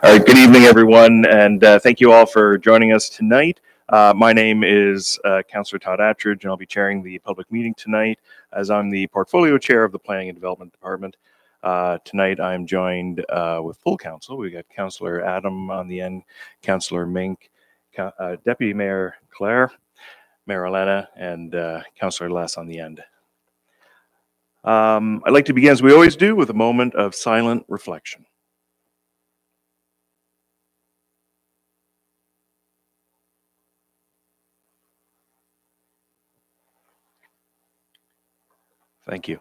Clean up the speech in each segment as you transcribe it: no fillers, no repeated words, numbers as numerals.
Good evening, everyone, and thank you all for joining us tonight. My name is Councillor Todd Attridge, and I'll be chairing the public meeting tonight as I'm the portfolio chair of the Planning and Development Department. Tonight, I'm joined with full council. We got Councillor Adam on the end, Councillor Mink, Deputy Mayor Claire, Mayor Elena, and Councillor Les on the end. I'd like to begin, as we always do, with a moment of silent reflection. Thank you.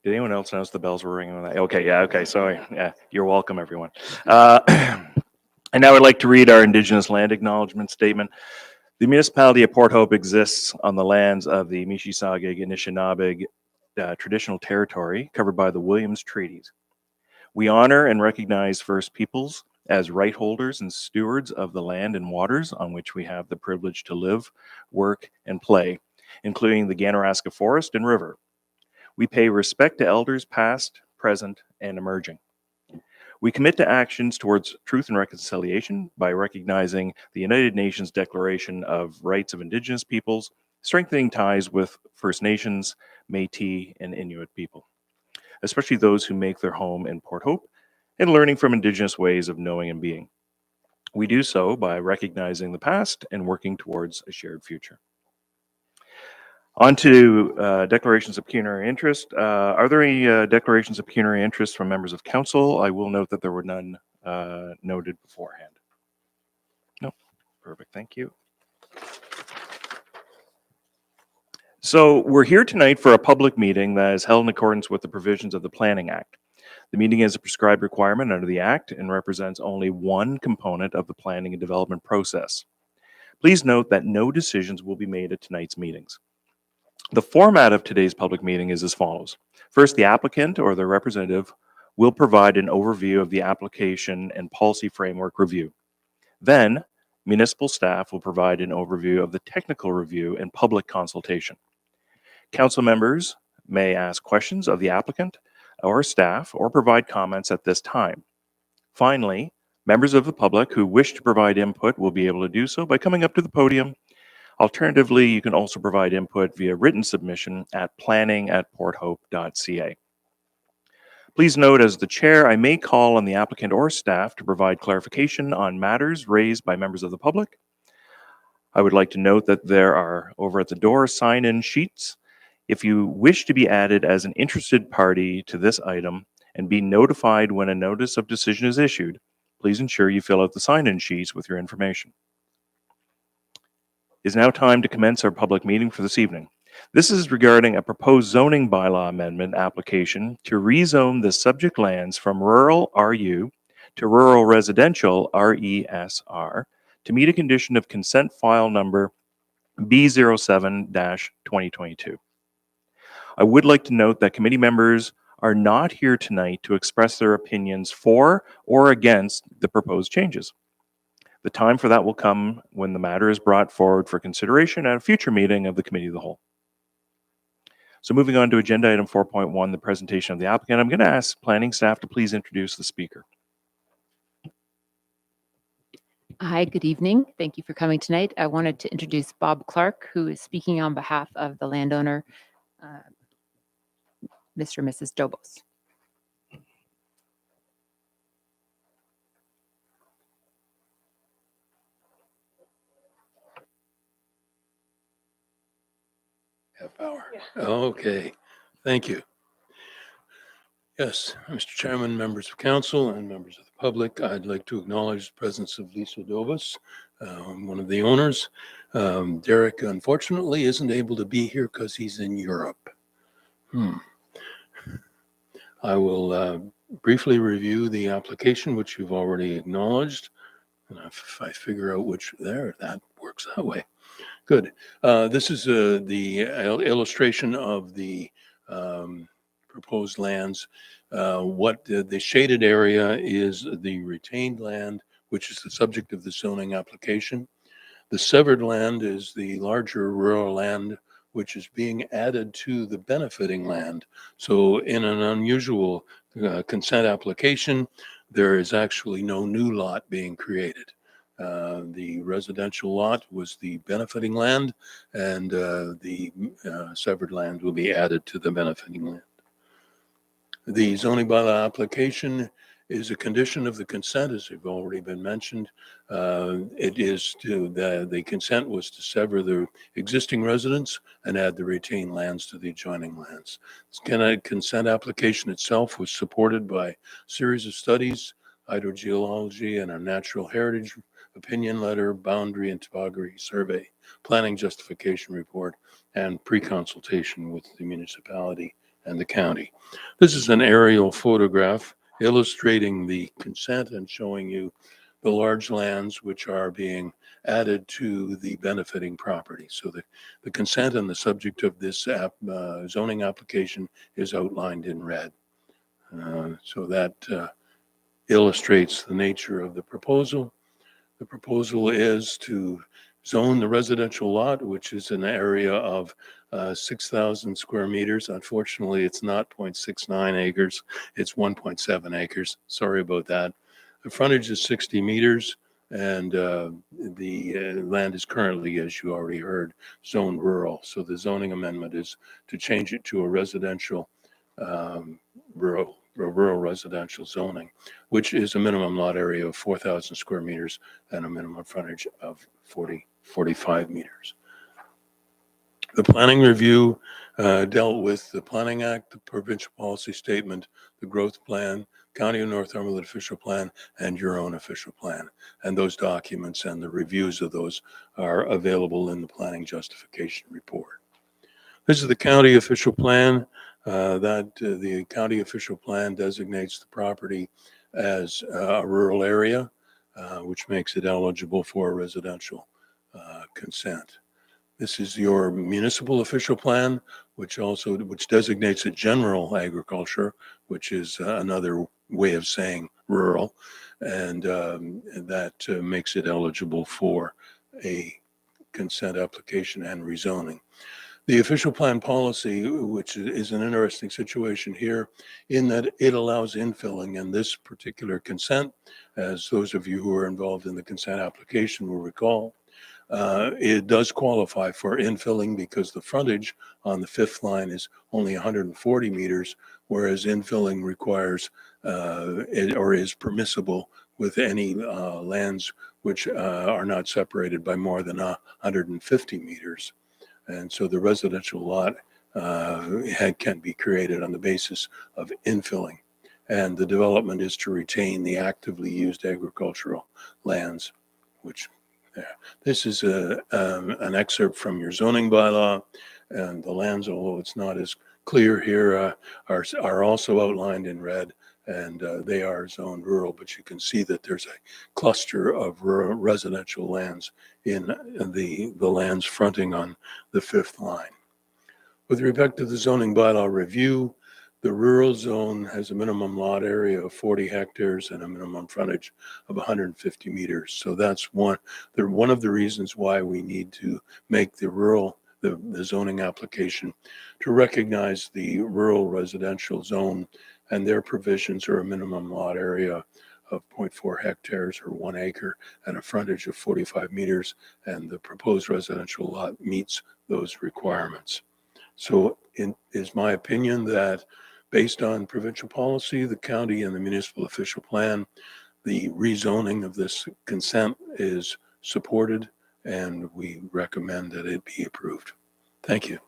Did anyone else notice the bells were ringing? Okay, yeah, okay, sorry. Yeah, you're welcome, everyone. And now I'd like to read our Indigenous Land Acknowledgement Statement. The municipality of Port Hope exists on the lands of the Mississauga Anishinaabe traditional territory covered by the Williams Treaties. We honor and recognize First Peoples as right holders and stewards of the land and waters on which we have the privilege to live, work, and play, including the Ganaraska Forest and River. We pay respect to elders past, present, and emerging. We commit to actions towards truth and reconciliation by recognizing the United Nations Declaration of Rights of Indigenous Peoples, strengthening ties with First Nations, Métis, and Inuit people, especially those who make their home in Port Hope, and learning from Indigenous ways of knowing and being. We do so by recognizing the past and working towards a shared future. On to declarations of pecuniary interest. Are there any declarations of pecuniary interest from members of council? I will note that there were none noted beforehand. No, perfect, thank you. So we're here tonight for a public meeting that is held in accordance with the provisions of the Planning Act. The meeting is a prescribed requirement under the Act and represents only one component of the planning and development process. Please note that no decisions will be made at tonight's meetings. The format of today's public meeting is as follows. First, the applicant or their representative will provide an overview of the application and policy framework review. Then, municipal staff will provide an overview of the technical review and public consultation. Council members may ask questions of the applicant or staff or provide comments at this time. Finally, members of the public who wish to provide input will be able to do so by coming up to the podium. Alternatively, you can also provide input via written submission at planning@porthope.ca. Please note, as the chair, I may call on the applicant or staff to provide clarification on matters raised by members of the public. I would like to note that there are, over at the door, sign-in sheets. If you wish to be added as an interested party to this item and be notified when a notice of decision is issued, please ensure you fill out the sign-in sheets with your information. It is now time to commence our public meeting for this evening. This is regarding a proposed zoning bylaw amendment application to rezone the subject lands from rural RU to rural residential RESR to meet a condition of consent file number B07-2022. I would like to note that committee members are not here tonight to express their opinions for or against the proposed changes. The time for that will come when the matter is brought forward for consideration at a future meeting of the Committee of the Whole. So moving on to agenda item 4.1, the presentation of the applicant, I'm going to ask planning staff to please introduce the speaker. Hi, good evening. Thank you for coming tonight. I wanted to introduce Bob Clark, who is speaking on behalf of the landowner, Mr. and Mrs. Dobos. Half hour. Yeah. Okay, thank you. Yes, Mr. Chairman, members of council and members of the public, I'd like to acknowledge the presence of Lisa Dobos, one of the owners. Derek, unfortunately, isn't able to be here because he's in Europe. I will briefly review the application, which you've already acknowledged. And if I figure out which there, that works that way. Good. This is the illustration of the proposed lands. What the shaded area is the retained land, which is the subject of the zoning application. The severed land is the larger rural land, which is being added to the benefiting land. So in an unusual consent application, there is actually no new lot being created. The residential lot was the benefiting land, and the severed land will be added to the benefiting land. The zoning bylaw application is a condition of the consent, as have already been mentioned. It is to, the consent was to sever the existing residence and add the retained lands to the adjoining lands. This consent application itself was supported by a series of studies, hydrogeology and a natural heritage opinion letter, boundary and topography survey, planning justification report, and pre-consultation with the municipality and the county. This is an aerial photograph illustrating the consent and showing you the large lands which are being added to the benefiting property. So the consent and the subject of this zoning application is outlined in red. So that illustrates the nature of the proposal. The proposal is to zone the residential lot, which is an area of 6,000 square meters. Unfortunately, it's not 0.69 acres. It's 1.7 acres. Sorry about that. The frontage is 60 meters, and the land is currently, as you already heard, zoned rural. So the zoning amendment is to change it to a residential rural residential zoning, which is a minimum lot area of 4,000 square meters and a minimum frontage of 45 meters. The planning review dealt with the Planning Act, the provincial policy statement, the growth plan, County of Northumberland official plan, and your own official plan. And those documents and the reviews of those are available in the planning justification report. This is the county official plan. The county official plan designates the property as a rural area, which makes it eligible for residential consent. This is your municipal official plan, which designates it general agriculture, which is another way of saying rural, and that makes it eligible for a consent application and rezoning. The official plan policy, which is an interesting situation here in that it allows infilling, and this particular consent, as those of you who are involved in the consent application will recall, it does qualify for infilling because the frontage on the fifth line is only 140 meters, whereas infilling requires or is permissible with any lands which are not separated by more than 150 meters. And so the residential lot can be created on the basis of infilling. And the development is to retain the actively used agricultural lands, which this is an excerpt from your zoning bylaw. And the lands, although it's not as clear here, are also outlined in red, and they are zoned rural, but you can see that there's a cluster of rural residential lands in the lands fronting on the fifth line. With respect to the zoning bylaw review, the rural zone has a minimum lot area of 40 hectares and a minimum frontage of 150 meters. So that's one of the reasons why we need to make the zoning application to recognize the rural residential zone, and their provisions are a minimum lot area of 0.4 hectares or 1 acre and a frontage of 45 meters, and the proposed residential lot meets those requirements. So it is my opinion that based on provincial policy, the county and the municipal official plan, the rezoning of this consent is supported, and we recommend that it be approved. Thank you.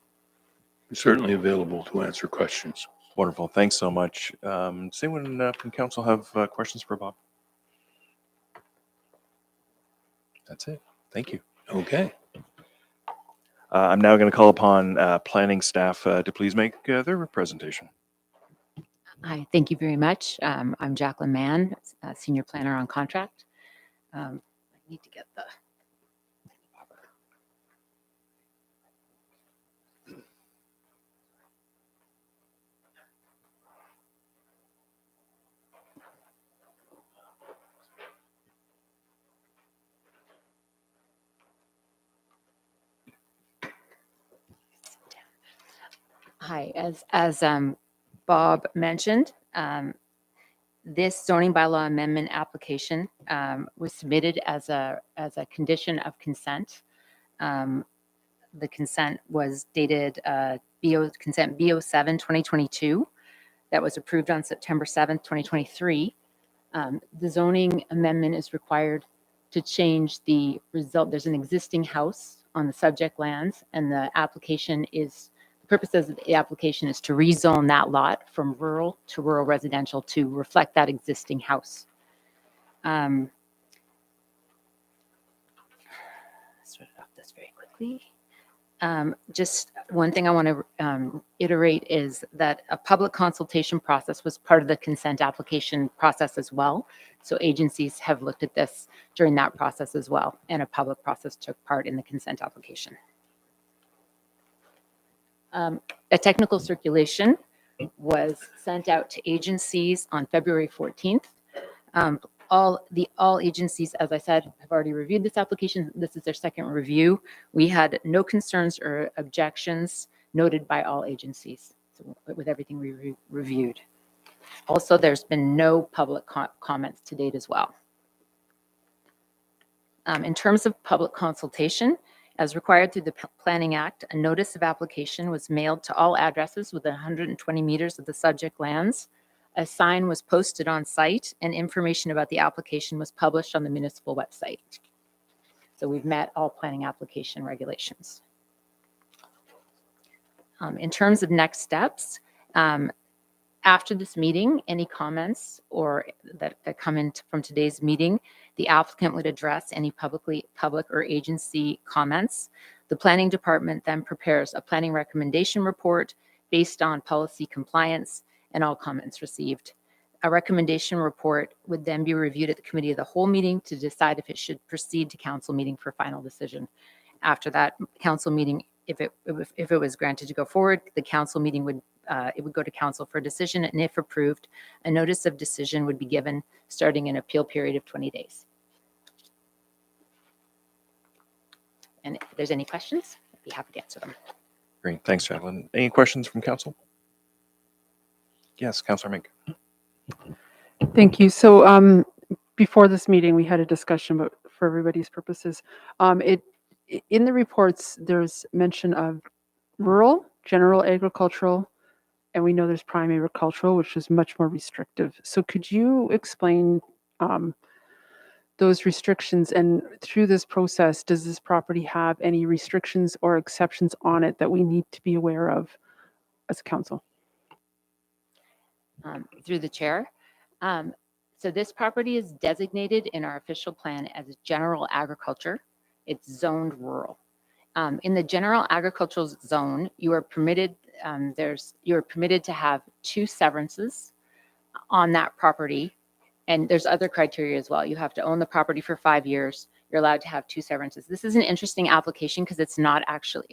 I'm certainly available to answer questions. Wonderful. Thanks so much. Does anyone from council have questions for Bob? That's it. Thank you. Okay. I'm now going to call upon planning staff to please make their presentation. Hi, thank you very much. I'm Jacqueline Mann, Senior Planner on Contract. I need to get the... Hi, as Bob mentioned, This zoning bylaw amendment application was submitted as a condition of consent. Um, The consent was dated consent BO7 2022 that was approved on September 7th, 2023. The zoning amendment is required to change the result. There's an existing house on the subject lands, and the purposes of the application is to rezone that lot from rural to rural residential to reflect that existing house. Let's start off this very quickly. Just one thing I want to iterate is that a public consultation process was part of the consent application process as well. So agencies have looked at this during that process as well, and a public process took part in the consent application. A technical circulation was sent out to agencies on February 14th. All agencies, as I said, have already reviewed this application. This is their second review. We had no concerns or objections noted by all agencies, so with everything we reviewed. Also, there's been no public comments to date as well. In terms of public consultation, as required through the Planning Act, a notice of application was mailed to all addresses within 120 meters of the subject lands. A sign was posted on site, and information about the application was published on the municipal website. So we've met all planning application regulations. In terms of next steps, after this meeting, any comments or that come in from today's meeting, the applicant would address any public or agency comments. The planning department then prepares a planning recommendation report based on policy compliance and all comments received. A recommendation report would then be reviewed at the committee of the whole meeting to decide if it should proceed to council meeting for final decision. After that council meeting, if it was granted to go forward, the council meeting would go to council for a decision, and if approved, a notice of decision would be given, starting an appeal period of 20 days. And if there's any questions, I'd be happy to answer them. Great. Thanks, Jacqueline. Any questions from council? Yes, Councillor Mink. Thank you. So before this meeting, we had a discussion, but for everybody's purposes, in the reports, there's mention of rural, general agricultural, and we know there's prime agricultural, which is much more restrictive. So could you explain those restrictions, and through this process, does this property have any restrictions or exceptions on it that we need to be aware of as a council? Through the chair. So this property is designated in our official plan as general agriculture. It's zoned rural. In the general agricultural zone, you are permitted to have 2 severances on that property, and there's other criteria as well. You have to own the property for 5 years. You're allowed to have 2 severances. This is an interesting application because it's not actually,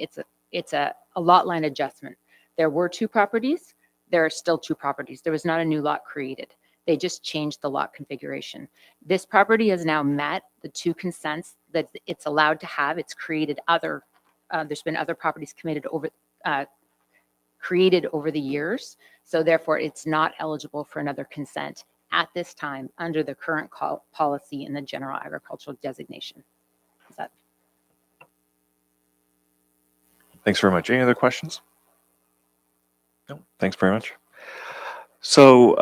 it's a lot line adjustment. There were 2 properties. There are still 2 properties. There was not a new lot created. They just changed the lot configuration. This property has now met the 2 consents that it's allowed to have. It's created there's been other properties created over the years. So therefore, it's not eligible for another consent at this time under the current policy in the general agricultural designation. Is that? Thanks very much. Any other questions? No, thanks very much. So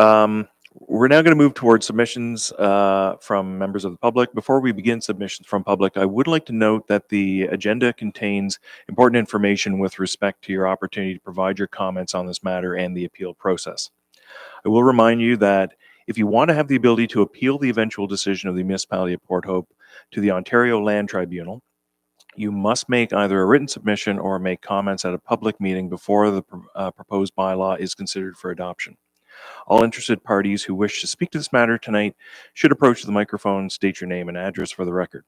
we're now going to move towards submissions from members of the public. Before we begin submissions from public, I would like to note that the agenda contains important information with respect to your opportunity to provide your comments on this matter and the appeal process. I will remind you that if you want to have the ability to appeal the eventual decision of the municipality of Port Hope to the Ontario Land Tribunal, you must make either a written submission or make comments at a public meeting before the proposed bylaw is considered for adoption. All interested parties who wish to speak to this matter tonight should approach the microphone, state your name and address for the record.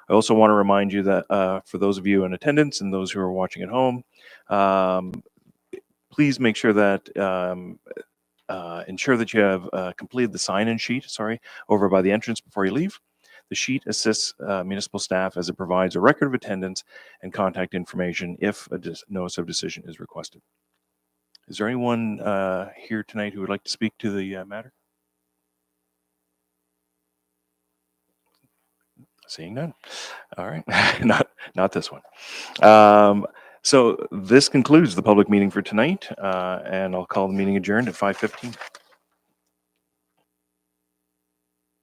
I also want to remind you that for those of you in attendance and those who are watching at home, please make sure that ensure that you have completed the sign-in sheet, over by the entrance before you leave. The sheet assists municipal staff as it provides a record of attendance and contact information if a notice of decision is requested. Is there anyone here tonight who would like to speak to the matter? Seeing none. All right, not this one. So this concludes the public meeting for tonight, and I'll call the meeting adjourned at 5:15.